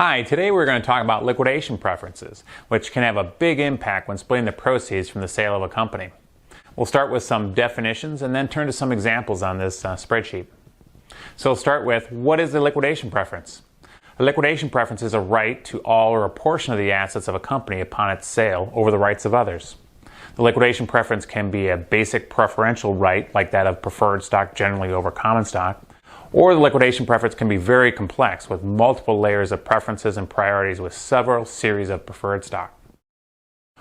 Hi, today we're going to talk about liquidation preferences, which can have a big impact when splitting the proceeds from the sale of a company. We'll start with some definitions and then turn to some examples on this spreadsheet. So we'll start with, what is a liquidation preference? A liquidation preference is a right to all or a portion of the assets of a company upon its sale over the rights of others. The liquidation preference can be a basic preferential right, like that of preferred stock generally over common stock, or the liquidation preference can be very complex with multiple layers of preferences and priorities with several series of preferred stock.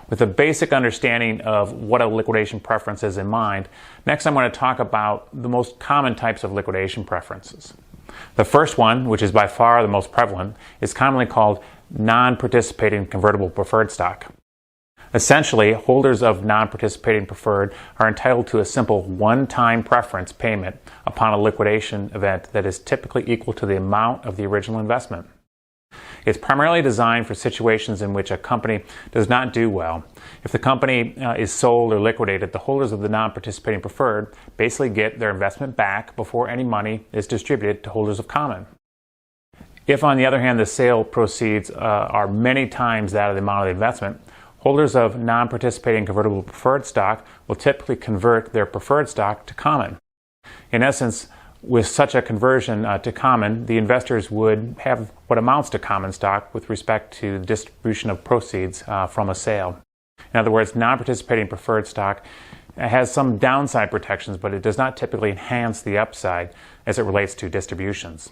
With a basic understanding of what a liquidation preference is in mind, next I'm going to talk about the most common types of liquidation preferences. The first one, which is by far the most prevalent, is commonly called non-participating convertible preferred stock. Essentially, holders of non-participating preferred are entitled to a simple one-time preference payment upon a liquidation event that is typically equal to the amount of the original investment. It's primarily designed for situations in which a company does not do well. If the company is sold or liquidated, the holders of the non-participating preferred basically get their investment back before any money is distributed to holders of common. If, on the other hand, the sale proceeds are many times that of the amount of the investment, holders of non-participating convertible preferred stock will typically convert their preferred stock to common. In essence, with such a conversion to common, the investors would have what amounts to common stock with respect to the distribution of proceeds from a sale. In other words, non-participating preferred stock has some downside protections, but it does not typically enhance the upside as it relates to distributions.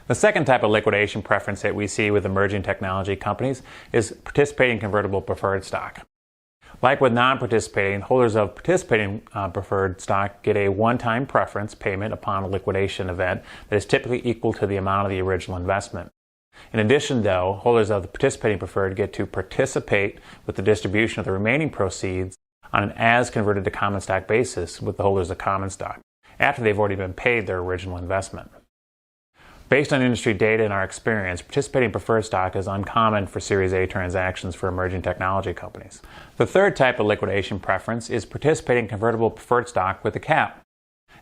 The second type of liquidation preference that we see with emerging technology companies is participating convertible preferred stock. Like with non-participating, holders of participating preferred stock get a one-time preference payment upon a liquidation event that is typically equal to the amount of the original investment. In addition, though, holders of the participating preferred get to participate with the distribution of the remaining proceeds on an as converted to common stock basis with the holders of common stock, after they've already been paid their original investment. Based on industry data and our experience, participating preferred stock is uncommon for Series A transactions for emerging technology companies. The third type of liquidation preference is participating convertible preferred stock with a cap.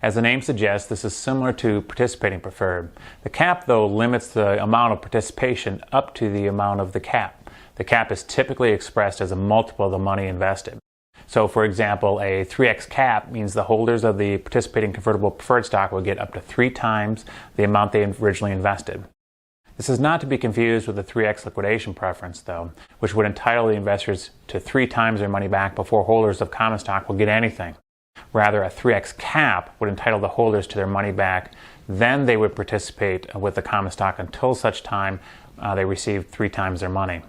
As the name suggests, this is similar to participating preferred. The cap, though, limits the amount of participation up to the amount of the cap. The cap is typically expressed as a multiple of the money invested. So, for example, a 3x cap means the holders of the participating convertible preferred stock will get up to 3 times the amount they originally invested. This is not to be confused with the 3x liquidation preference, though, which would entitle the investors to 3 times their money back before holders of common stock will get anything. Rather, a 3x cap would entitle the holders to their money back, then they would participate with the common stock until such time they receive 3 times their money.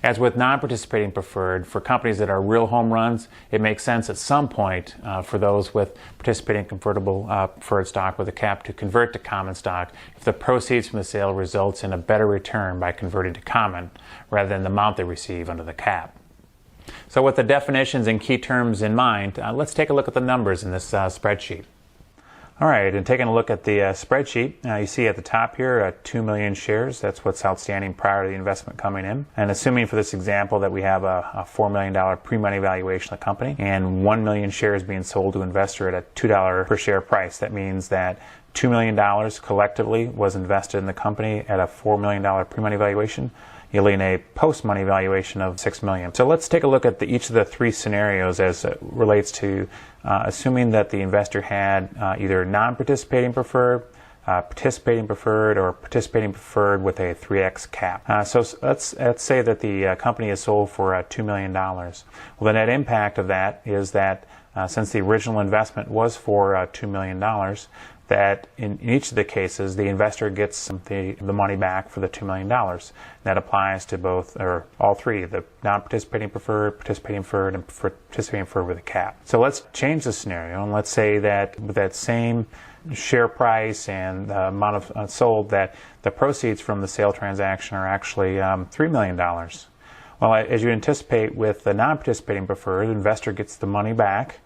As with non-participating preferred, for companies that are real home runs, it makes sense at some point for those with participating convertible preferred stock with a cap to convert to common stock if the proceeds from the sale results in a better return by converting to common rather than the amount they receive under the cap. So with the definitions and key terms in mind, let's take a look at the numbers in this spreadsheet. All right, and taking a look at the spreadsheet, you see at the top here 2 million shares. That's what's outstanding prior to the investment coming in. And assuming for this example that we have a $4 million pre-money valuation of the company and 1 million shares being sold to an investor at a $2 per share price, that means that $2 million collectively was invested in the company at a $4 million pre-money valuation, yielding a post-money valuation of $6 million. So let's take a look at each of the 3 scenarios as it relates to assuming that the investor had either non-participating preferred, participating preferred, or participating preferred with a 3x cap. So let's say that the company is sold for $2 million. Well, the net impact of that is that since the original investment was for $2 million, that in each of the cases, the investor gets the money back for the $2 million. That applies to both, or all 3, the non-participating preferred, participating preferred, and participating preferred with a cap. So let's change the scenario, and let's say that with that same share price and the amount of sold, that the proceeds from the sale transaction are actually $3 million. Well, as you anticipate with the non-participating preferred, the investor gets the money back,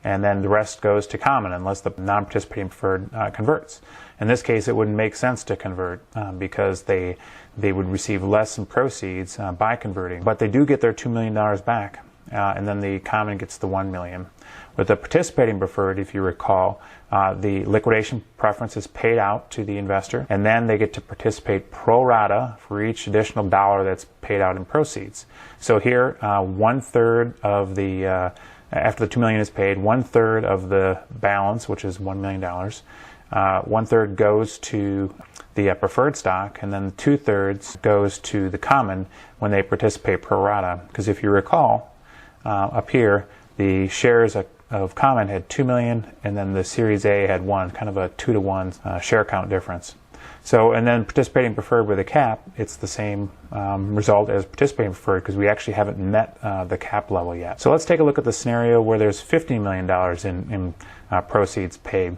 and then the rest goes to common unless the non-participating preferred converts. In this case, it wouldn't make sense to convert because they would receive less in proceeds by converting. But they do get their $2 million back and then the common gets the 1 million. With the participating preferred, if you recall, the liquidation preference is paid out to the investor, and then they get to participate pro rata for each additional dollar that's paid out in proceeds. So here, 1/3 of the after the 2 million is paid, 1/3 of the balance, which is $1 million, 1/3 goes to the preferred stock, and then 2/3 goes to the common when they participate pro rata. Because if you recall, up here, the shares of common had 2 million, and then the Series A had 1, kind of a 2-to-1 share count difference. So, and then participating preferred with a cap, it's the same result as participating preferred because we actually haven't met the cap level yet. So let's take a look at the scenario where there's $15 million in proceeds paid.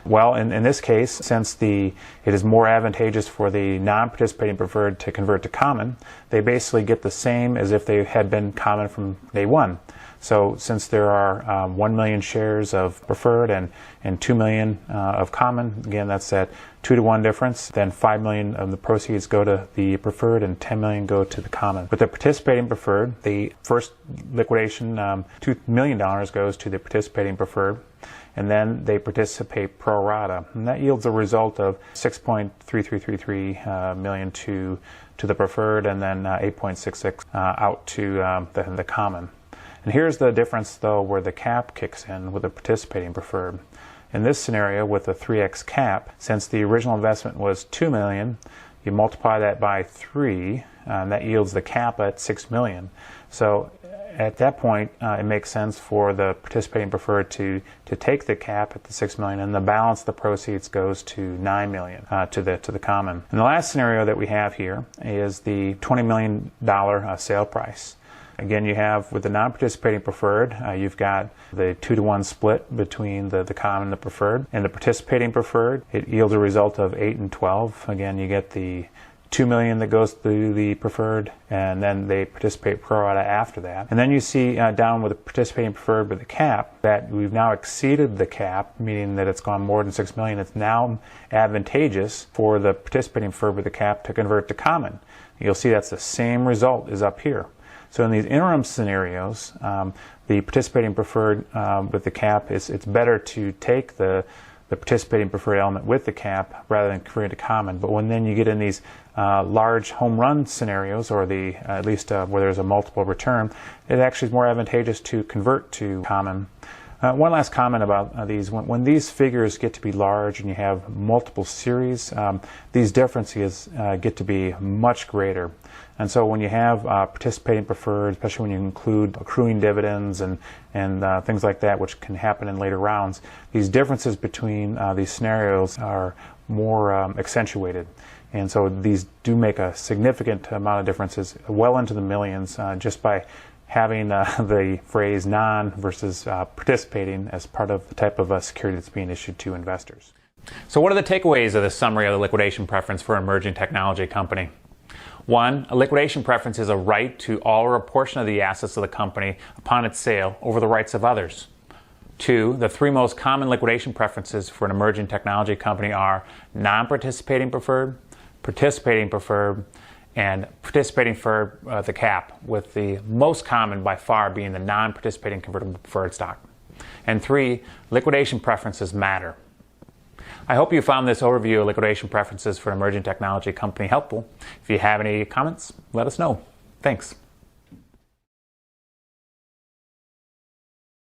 Well, in this case, since it is more advantageous for the non-participating preferred to convert to common, they basically get the same as if they had been common from day one. So since there are 1 million shares of preferred and 2 million of common, again, that's that 2-to-1 difference, then 5 million of the proceeds go to the preferred and 10 million go to the common. With the participating preferred, the first liquidation, $2 million goes to the participating preferred, and then they participate pro rata. And that yields a result of 6.3333 million to the preferred, and then 8.66 out to the common. And here's the difference, though, where the cap kicks in with the participating preferred. In this scenario, with the 3x cap, since the original investment was $2 million, you multiply that by 3, and that yields the cap at $6 million. So at that point, it makes sense for the participating preferred to take the cap at the $6 million, and the balance of the proceeds goes to $9 million to the common. And the last scenario that we have here is the $20 million sale price. Again, you have, with the non-participating preferred, you've got the 2-to-1 split between the common and the preferred. And the participating preferred, it yields a result of 8 and 12. Again, you get the 2 million that goes to the preferred, and then they participate pro rata after that. And then you see down with the participating preferred with the cap that we've now exceeded the cap, meaning that it's gone more than 6 million. It's now advantageous for the participating preferred with the cap to convert to common. You'll see that's the same result as up here. So in these interim scenarios, the participating preferred with the cap, it's better to take the participating preferred element with the cap rather than convert to common. But when then you get in these large home run scenarios, or at least where there's a multiple return, it actually is more advantageous to convert to common. One last comment about these. When these figures get to be large and you have multiple series, these differences get to be much greater. And so when you have participating preferred, especially when you include accruing dividends and things like that, which can happen in later rounds, these differences between these scenarios are more accentuated. And so these do make a significant amount of differences, well into the millions, just by having the phrase non versus participating as part of the type of security that's being issued to investors. So what are the takeaways of this summary of the liquidation preference for an emerging technology company? 1, a liquidation preference is a right to all or a portion of the assets of the company upon its sale over the rights of others. 2, the 3 most common liquidation preferences for an emerging technology company are non-participating preferred, participating preferred, and participating for the cap, with the most common by far being the non-participating convertible preferred stock. And 3, liquidation preferences matter. I hope you found this overview of liquidation preferences for an emerging technology company helpful. If you have any comments, let us know. Thanks.